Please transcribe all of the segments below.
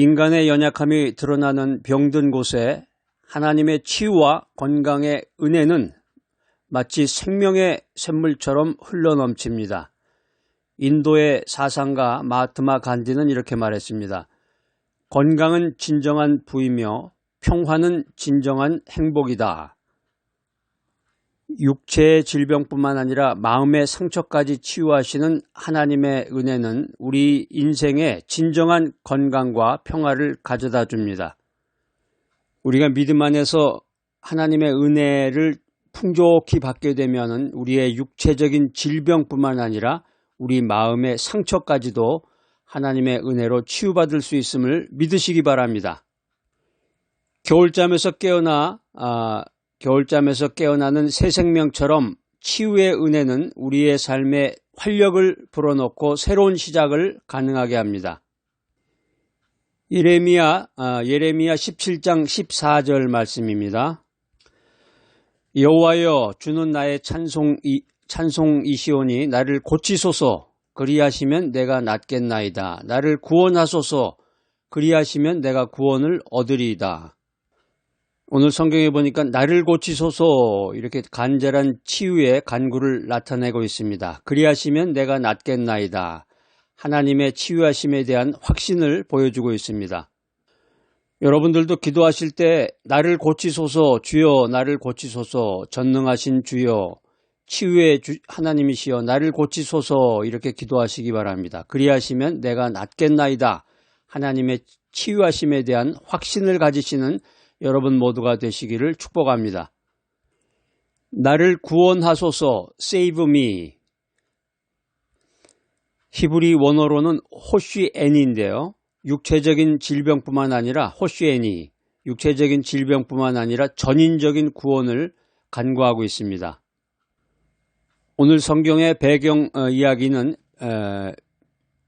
인간의 연약함이 드러나는 병든 곳에 하나님의 치유와 건강의 은혜는 마치 생명의 샘물처럼 흘러넘칩니다. 인도의 사상가 마하트마 간디는 이렇게 말했습니다. 건강은 진정한 부이며 평화는 진정한 행복이다. 육체의 질병뿐만 아니라 마음의 상처까지 치유하시는 하나님의 은혜는 우리 인생에 진정한 건강과 평화를 가져다 줍니다. 우리가 믿음 안에서 하나님의 은혜를 풍족히 받게 되면 우리의 육체적인 질병뿐만 아니라 우리 마음의 상처까지도 하나님의 은혜로 치유받을 수 있음을 믿으시기 바랍니다. 겨울잠에서 깨어나는 새 생명처럼 치유의 은혜는 우리의 삶에 활력을 불어넣고 새로운 시작을 가능하게 합니다. 예레미야 17장 14절 말씀입니다. 여호와여, 주는 나의 찬송이시오니 나를 고치소서. 그리하시면 내가 낫겠나이다. 나를 구원하소서. 그리하시면 내가 구원을 얻으리이다. 오늘 성경에 보니까 나를 고치소서 이렇게 간절한 치유의 간구를 나타내고 있습니다. 그리하시면 내가 낫겠나이다. 하나님의 치유하심에 대한 확신을 보여주고 있습니다. 여러분들도 기도하실 때 나를 고치소서, 주여 나를 고치소서, 전능하신 주여, 치유의 하나님이시여 나를 고치소서 이렇게 기도하시기 바랍니다. 그리하시면 내가 낫겠나이다. 하나님의 치유하심에 대한 확신을 가지시는 여러분 모두가 되시기를 축복합니다. 나를 구원하소서, save me. 히브리 원어로는 호쉬애니인데요. 육체적인 질병뿐만 아니라 호쉬애니, 육체적인 질병뿐만 아니라 전인적인 구원을 간구하고 있습니다. 오늘 성경의 배경 이야기는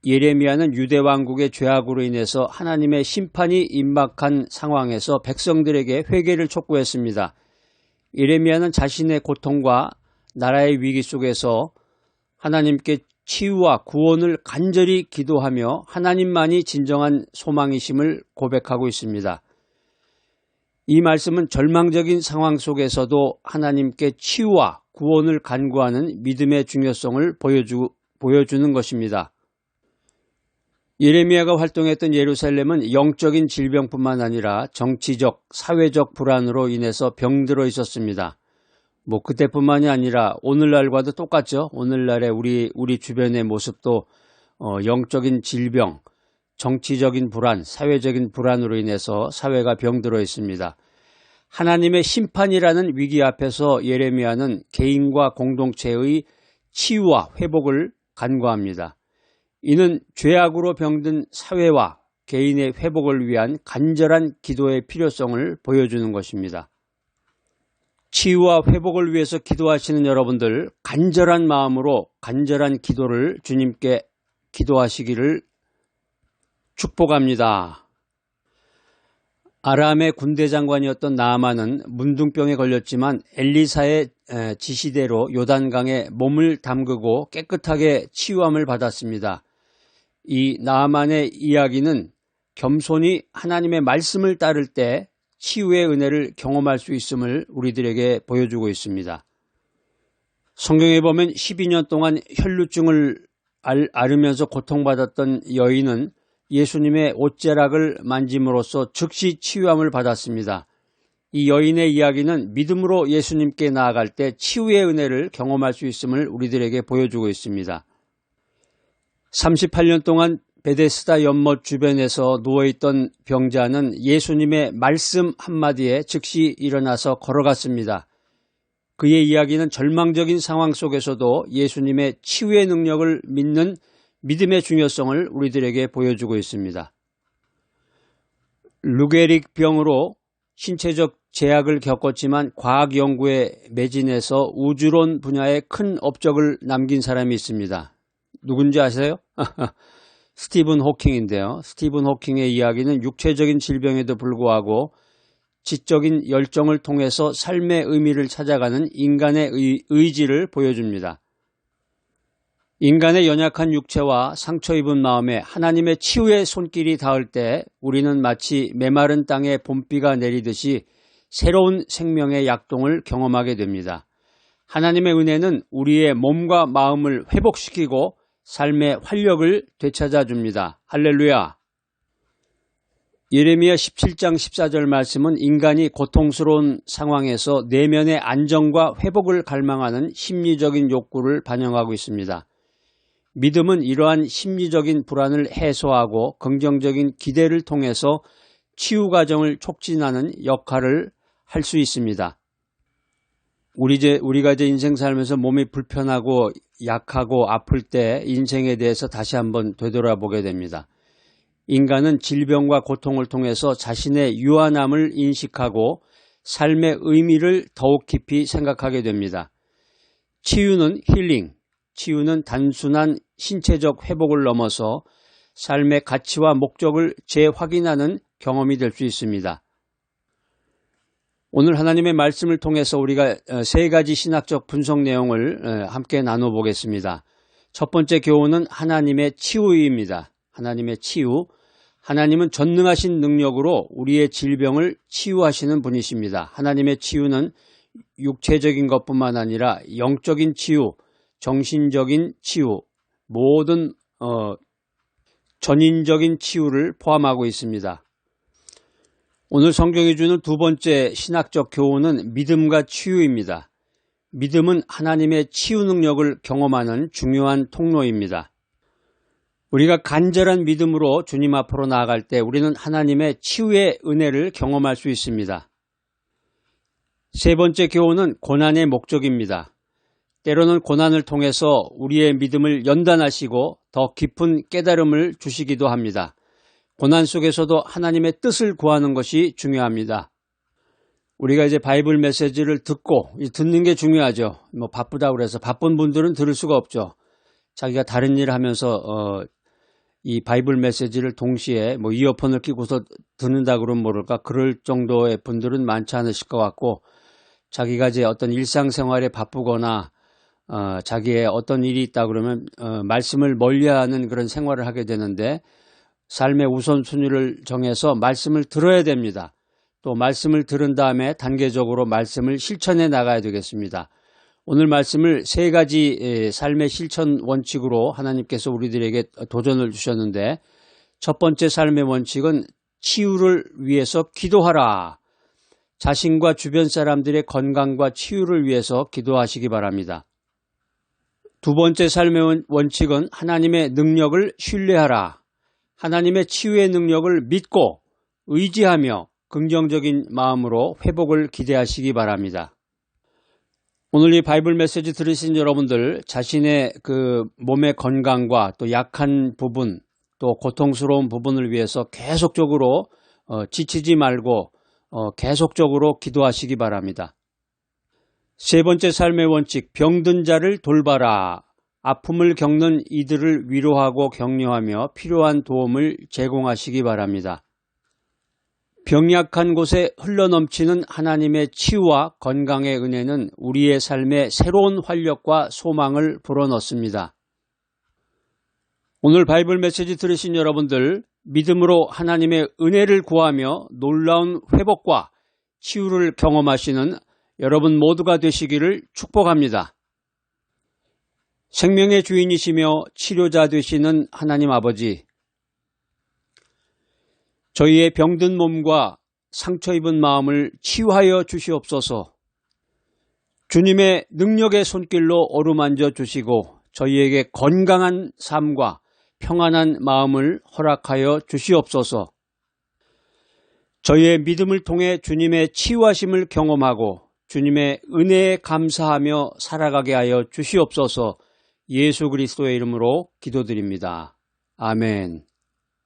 예레미야는 유대 왕국의 죄악으로 인해서 하나님의 심판이 임박한 상황에서 백성들에게 회개를 촉구했습니다. 예레미야는 자신의 고통과 나라의 위기 속에서 하나님께 치유와 구원을 간절히 기도하며 하나님만이 진정한 소망이심을 고백하고 있습니다. 이 말씀은 절망적인 상황 속에서도 하나님께 치유와 구원을 간구하는 믿음의 중요성을 보여주는 것입니다. 예레미야가 활동했던 예루살렘은 영적인 질병뿐만 아니라 정치적, 사회적 불안으로 인해서 병들어 있었습니다. 그때뿐만이 아니라 오늘날과도 똑같죠. 오늘날의 우리 주변의 모습도 영적인 질병, 정치적인 불안, 사회적인 불안으로 인해서 사회가 병들어 있습니다. 하나님의 심판이라는 위기 앞에서 예레미야는 개인과 공동체의 치유와 회복을 간구합니다. 이는 죄악으로 병든 사회와 개인의 회복을 위한 간절한 기도의 필요성을 보여주는 것입니다. 치유와 회복을 위해서 기도하시는 여러분들, 간절한 마음으로 간절한 기도를 주님께 기도하시기를 축복합니다. 아람의 군대 장관이었던 나아만은 문둥병에 걸렸지만 엘리사의 지시대로 요단강에 몸을 담그고 깨끗하게 치유함을 받았습니다. 이 나아만의 이야기는 겸손히 하나님의 말씀을 따를 때 치유의 은혜를 경험할 수 있음을 우리들에게 보여주고 있습니다. 성경에 보면 12년 동안 혈루증을 앓으면서 고통받았던 여인은 예수님의 옷자락을 만짐으로써 즉시 치유함을 받았습니다. 이 여인의 이야기는 믿음으로 예수님께 나아갈 때 치유의 은혜를 경험할 수 있음을 우리들에게 보여주고 있습니다. 38년 동안 베데스다 연못 주변에서 누워있던 병자는 예수님의 말씀 한마디에 즉시 일어나서 걸어갔습니다. 그의 이야기는 절망적인 상황 속에서도 예수님의 치유의 능력을 믿는 믿음의 중요성을 우리들에게 보여주고 있습니다. 루게릭 병으로 신체적 제약을 겪었지만 과학 연구에 매진해서 우주론 분야에 큰 업적을 남긴 사람이 있습니다. 누군지 아세요? 스티븐 호킹인데요. 스티븐 호킹의 이야기는 육체적인 질병에도 불구하고 지적인 열정을 통해서 삶의 의미를 찾아가는 인간의 의지를 보여줍니다. 인간의 연약한 육체와 상처 입은 마음에 하나님의 치유의 손길이 닿을 때 우리는 마치 메마른 땅에 봄비가 내리듯이 새로운 생명의 약동을 경험하게 됩니다. 하나님의 은혜는 우리의 몸과 마음을 회복시키고 삶의 활력을 되찾아 줍니다. 할렐루야! 예레미야 17장 14절 말씀은 인간이 고통스러운 상황에서 내면의 안정과 회복을 갈망하는 심리적인 욕구를 반영하고 있습니다. 믿음은 이러한 심리적인 불안을 해소하고 긍정적인 기대를 통해서 치유 과정을 촉진하는 역할을 할 수 있습니다. 우리가 이제 인생 살면서 몸이 불편하고 약하고 아플 때 인생에 대해서 다시 한번 되돌아보게 됩니다. 인간은 질병과 고통을 통해서 자신의 유한함을 인식하고 삶의 의미를 더욱 깊이 생각하게 됩니다. 치유는 힐링, 치유는 단순한 신체적 회복을 넘어서 삶의 가치와 목적을 재확인하는 경험이 될 수 있습니다. 오늘 하나님의 말씀을 통해서 우리가 세 가지 신학적 분석 내용을 함께 나눠보겠습니다. 첫 번째 교훈은 하나님의 치유입니다. 하나님의 치유. 하나님은 전능하신 능력으로 우리의 질병을 치유하시는 분이십니다. 하나님의 치유는 육체적인 것뿐만 아니라 영적인 치유, 정신적인 치유, 모든 전인적인 치유를 포함하고 있습니다. 오늘 성경이 주는 두 번째 신학적 교훈은 믿음과 치유입니다. 믿음은 하나님의 치유 능력을 경험하는 중요한 통로입니다. 우리가 간절한 믿음으로 주님 앞으로 나아갈 때 우리는 하나님의 치유의 은혜를 경험할 수 있습니다. 세 번째 교훈은 고난의 목적입니다. 때로는 고난을 통해서 우리의 믿음을 연단하시고 더 깊은 깨달음을 주시기도 합니다. 고난 속에서도 하나님의 뜻을 구하는 것이 중요합니다. 우리가 이제 바이블 메시지를 듣는 게 중요하죠. 바쁘다고 그래서 바쁜 분들은 들을 수가 없죠. 자기가 다른 일을 하면서 이 바이블 메시지를 동시에 이어폰을 끼고서 듣는다 그러면 모를까 그럴 정도의 분들은 많지 않으실 것 같고 자기가 이제 어떤 일상생활에 바쁘거나 자기의 어떤 일이 있다 그러면 말씀을 멀리하는 그런 생활을 하게 되는데 삶의 우선순위를 정해서 말씀을 들어야 됩니다. 또 말씀을 들은 다음에 단계적으로 말씀을 실천해 나가야 되겠습니다. 오늘 말씀을 세 가지 삶의 실천 원칙으로 하나님께서 우리들에게 도전을 주셨는데 첫 번째 삶의 원칙은 치유를 위해서 기도하라. 자신과 주변 사람들의 건강과 치유를 위해서 기도하시기 바랍니다. 두 번째 삶의 원칙은 하나님의 능력을 신뢰하라. 하나님의 치유의 능력을 믿고 의지하며 긍정적인 마음으로 회복을 기대하시기 바랍니다. 오늘 이 바이블 메시지 들으신 여러분들 자신의 그 몸의 건강과 또 약한 부분 또 고통스러운 부분을 위해서 계속적으로 지치지 말고 계속적으로 기도하시기 바랍니다. 세 번째 삶의 원칙, 병든 자를 돌봐라. 아픔을 겪는 이들을 위로하고 격려하며 필요한 도움을 제공하시기 바랍니다. 병약한 곳에 흘러넘치는 하나님의 치유와 건강의 은혜는 우리의 삶에 새로운 활력과 소망을 불어넣습니다. 오늘 바이블 메시지 들으신 여러분들 믿음으로 하나님의 은혜를 구하며 놀라운 회복과 치유를 경험하시는 여러분 모두가 되시기를 축복합니다. 생명의 주인이시며 치료자 되시는 하나님 아버지, 저희의 병든 몸과 상처 입은 마음을 치유하여 주시옵소서. 주님의 능력의 손길로 어루만져 주시고 저희에게 건강한 삶과 평안한 마음을 허락하여 주시옵소서. 저희의 믿음을 통해 주님의 치유하심을 경험하고 주님의 은혜에 감사하며 살아가게 하여 주시옵소서. 예수 그리스도의 이름으로 기도드립니다. 아멘.